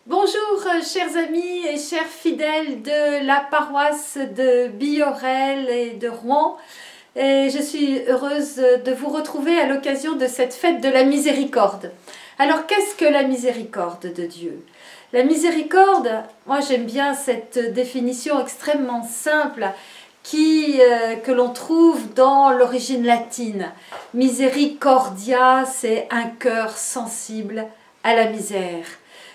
Bonjour chers amis et chers fidèles de la paroisse de Biorel et de Rouen. Et je suis heureuse de vous retrouver à l'occasion de cette fête de la miséricorde. Alors qu'est-ce que la miséricorde de Dieu? La miséricorde, moi j'aime bien cette définition extrêmement simple que l'on trouve dans l'origine latine. Misericordia, c'est un cœur sensible à la misère.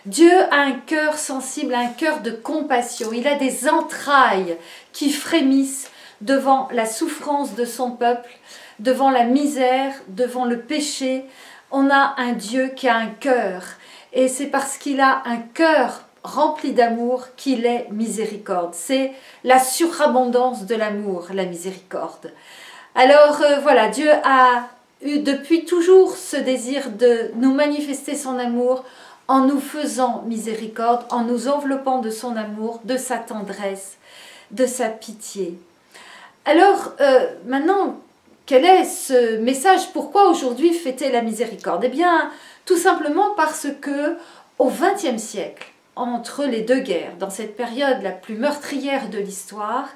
Dieu a un cœur sensible, un cœur de compassion. Il a des entrailles qui frémissent devant la souffrance de son peuple, devant la misère, devant le péché. On a un Dieu qui a un cœur. Et c'est parce qu'il a un cœur rempli d'amour qu'il est miséricorde. C'est la surabondance de l'amour, la miséricorde. Alors voilà, Dieu a eu depuis toujours ce désir de nous manifester son amour en nous faisant miséricorde, en nous enveloppant de son amour, de sa tendresse, de sa pitié. Alors maintenant, quel est ce message? Pourquoi aujourd'hui fêter la miséricorde? Eh bien, tout simplement parce que au XXe siècle, entre les deux guerres, dans cette période la plus meurtrière de l'histoire,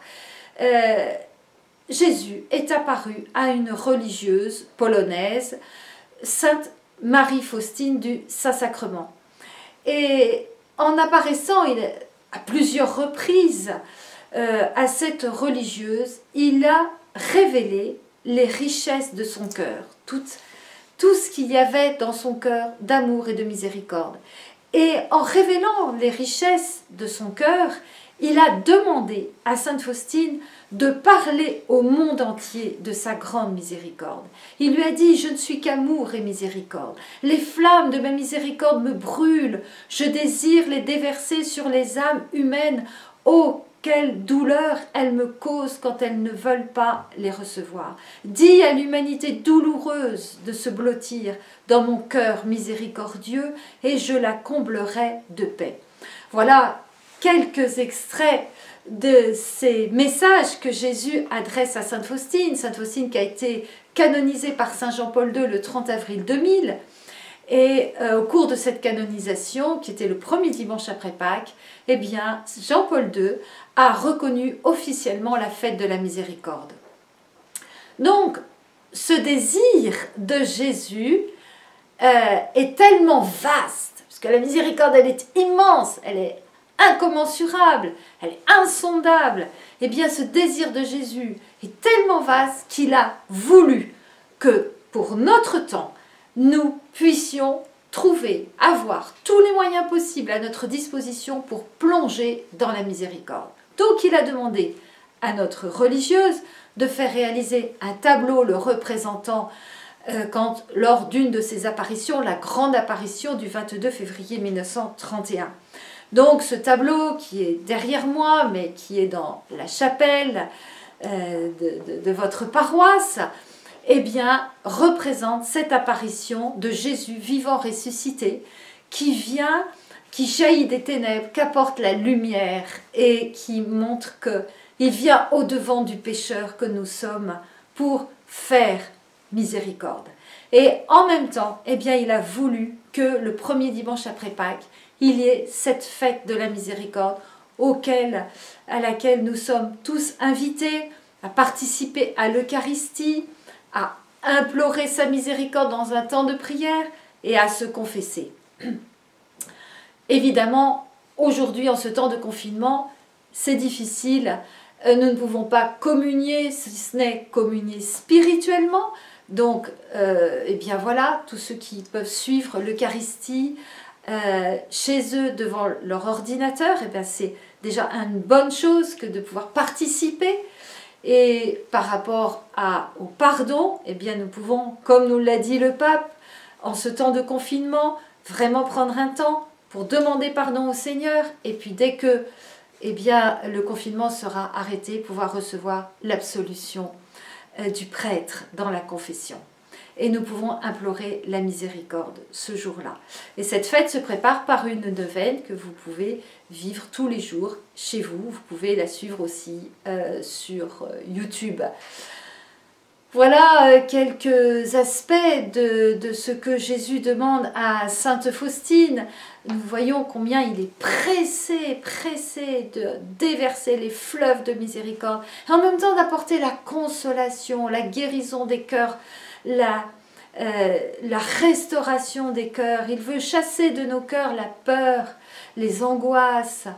Jésus est apparu à une religieuse polonaise, Sainte Marie-Faustine du Saint-Sacrement. Et en apparaissant à plusieurs reprises à cette religieuse, il a révélé les richesses de son cœur, tout ce qu'il y avait dans son cœur d'amour et de miséricorde. Et en révélant les richesses de son cœur, il a demandé à Sainte Faustine de parler au monde entier de sa grande miséricorde. Il lui a dit « Je ne suis qu'amour et miséricorde. Les flammes de ma miséricorde me brûlent. Je désire les déverser sur les âmes humaines. Oh, quelle douleur elles me causent quand elles ne veulent pas les recevoir. Dis à l'humanité douloureuse de se blottir dans mon cœur miséricordieux et je la comblerai de paix. » Voilà quelques extraits de ces messages que Jésus adresse à Sainte Faustine. Sainte Faustine qui a été canonisée par Saint Jean-Paul II le 30 avril 2000. Et au cours de cette canonisation, qui était le premier dimanche après Pâques, eh bien, Jean-Paul II a reconnu officiellement la fête de la miséricorde. Donc, ce désir de Jésus est tellement vaste, parce que la miséricorde, elle est immense, elle est incommensurable, elle est insondable. Eh bien, ce désir de Jésus est tellement vaste qu'il a voulu que, pour notre temps, nous puissions avoir tous les moyens possibles à notre disposition pour plonger dans la miséricorde. Donc il a demandé à notre religieuse de faire réaliser un tableau le représentant lors d'une de ses apparitions, la grande apparition du 22 février 1931. Donc ce tableau qui est derrière moi, mais qui est dans la chapelle de votre paroisse, eh bien, représente cette apparition de Jésus vivant ressuscité qui vient, qui jaillit des ténèbres, qu'apporte la lumière et qui montre qu'il vient au-devant du pécheur que nous sommes pour faire miséricorde. Et en même temps, eh bien, il a voulu que le premier dimanche après Pâques, il y ait cette fête de la miséricorde à laquelle nous sommes tous invités à participer à l'Eucharistie, à implorer sa miséricorde dans un temps de prière et à se confesser. Évidemment, aujourd'hui, en ce temps de confinement, c'est difficile. Nous ne pouvons pas communier, si ce n'est communier spirituellement. Donc, eh bien voilà, tous ceux qui peuvent suivre l'Eucharistie chez eux devant leur ordinateur, eh bien c'est déjà une bonne chose que de pouvoir participer. Et par rapport au pardon, eh bien nous pouvons, comme nous l'a dit le pape, en ce temps de confinement, vraiment prendre un temps pour demander pardon au Seigneur. Et puis dès que eh bien, le confinement sera arrêté, pouvoir recevoir l'absolution du prêtre dans la confession. Et nous pouvons implorer la miséricorde ce jour-là. Et cette fête se prépare par une neuvaine que vous pouvez vivre tous les jours chez vous. Vous pouvez la suivre aussi sur YouTube. Voilà quelques aspects de ce que Jésus demande à Sainte Faustine. Nous voyons combien il est pressé de déverser les fleuves de miséricorde, et en même temps d'apporter la consolation, la guérison des cœurs, la restauration des cœurs. Il veut chasser de nos cœurs la peur, les angoisses,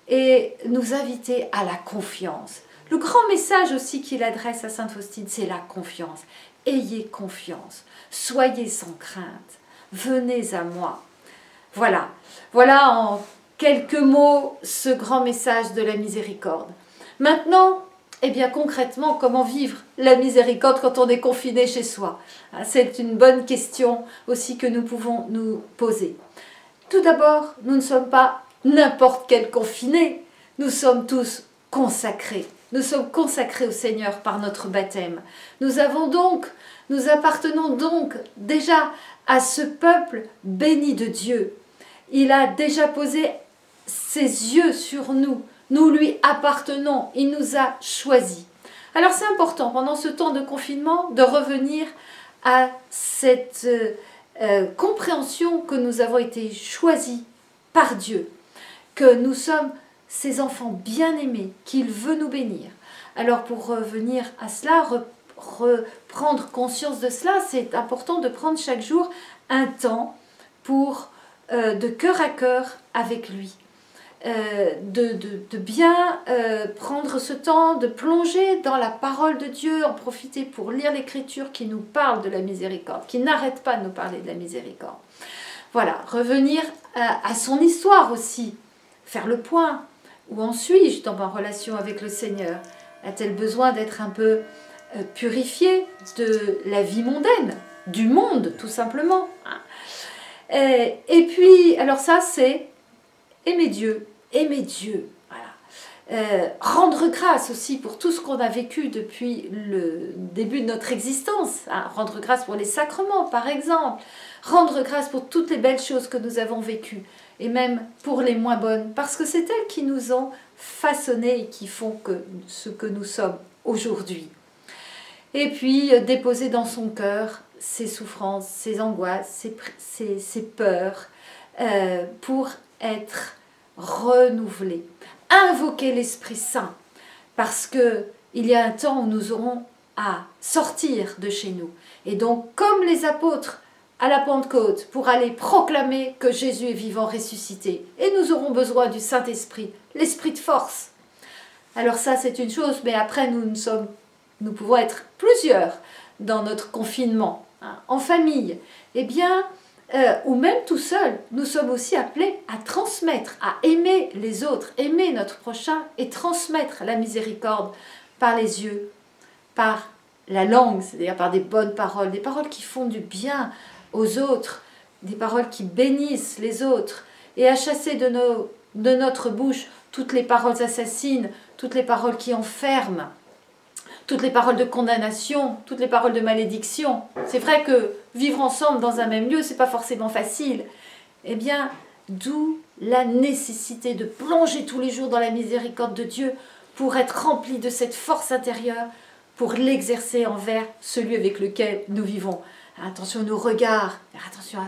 et nous inviter à la confiance. Le grand message aussi qu'il adresse à Sainte Faustine, c'est la confiance. Ayez confiance, soyez sans crainte, venez à moi. Voilà en quelques mots ce grand message de la miséricorde. Maintenant, eh bien concrètement, comment vivre la miséricorde quand on est confiné chez soi? C'est une bonne question aussi que nous pouvons nous poser. Tout d'abord, nous ne sommes pas n'importe quel confiné, nous sommes tous consacrés. Nous sommes consacrés au Seigneur par notre baptême. Nous appartenons donc déjà à ce peuple béni de Dieu. Il a déjà posé ses yeux sur nous. Nous lui appartenons. Il nous a choisis. Alors c'est important pendant ce temps de confinement de revenir à cette compréhension que nous avons été choisis par Dieu, que nous sommes ces enfants bien-aimés, qu'il veut nous bénir. Alors pour revenir à cela, reprendre conscience de cela, c'est important de prendre chaque jour un temps pour, de cœur à cœur avec lui. De bien prendre ce temps, de plonger dans la parole de Dieu, en profiter pour lire l'Écriture qui nous parle de la miséricorde, qui n'arrête pas de nous parler de la miséricorde. Voilà, revenir à son histoire aussi, faire le point. Où en suis-je dans ma relation avec le Seigneur? A-t-elle besoin d'être un peu purifiée de la vie mondaine, du monde tout simplement? Et puis, alors ça c'est aimer Dieu, voilà. Rendre grâce aussi pour tout ce qu'on a vécu depuis le début de notre existence, rendre grâce pour les sacrements par exemple, rendre grâce pour toutes les belles choses que nous avons vécues, et même pour les moins bonnes, parce que c'est elles qui nous ont façonnés et qui font ce que nous sommes aujourd'hui. Et puis déposer dans son cœur ses souffrances, ses angoisses, ses peurs, pour être renouvelé. Invoquer l'Esprit Saint, parce qu'il y a un temps où nous aurons à sortir de chez nous. Et donc, comme les apôtres à la Pentecôte, pour aller proclamer que Jésus est vivant, ressuscité. Et nous aurons besoin du Saint-Esprit, l'Esprit de force. Alors ça, c'est une chose, mais après, nous pouvons être plusieurs dans notre confinement, en famille. Eh bien, ou même tout seul, nous sommes aussi appelés à transmettre, à aimer les autres, aimer notre prochain et transmettre la miséricorde par les yeux, par la langue, c'est-à-dire par des bonnes paroles, des paroles qui font du bien aux autres, des paroles qui bénissent les autres, et à chasser de notre bouche toutes les paroles assassines, toutes les paroles qui enferment, toutes les paroles de condamnation, toutes les paroles de malédiction. C'est vrai que vivre ensemble dans un même lieu, c'est pas forcément facile. Eh bien, d'où la nécessité de plonger tous les jours dans la miséricorde de Dieu pour être rempli de cette force intérieure, pour l'exercer envers celui avec lequel nous vivons. Attention à nos regards, attention à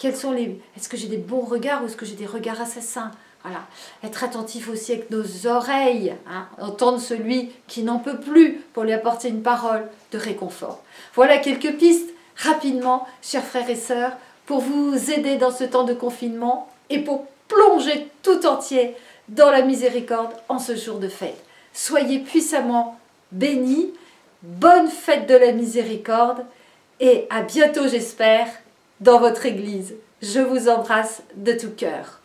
est-ce que j'ai des bons regards ou est-ce que j'ai des regards assassins? Voilà. Être attentif aussi avec nos oreilles, entendre celui qui n'en peut plus pour lui apporter une parole de réconfort. Voilà quelques pistes rapidement, chers frères et sœurs, pour vous aider dans ce temps de confinement et pour plonger tout entier dans la miséricorde en ce jour de fête. Soyez puissamment bénis, bonne fête de la miséricorde et à bientôt j'espère dans votre église. Je vous embrasse de tout cœur.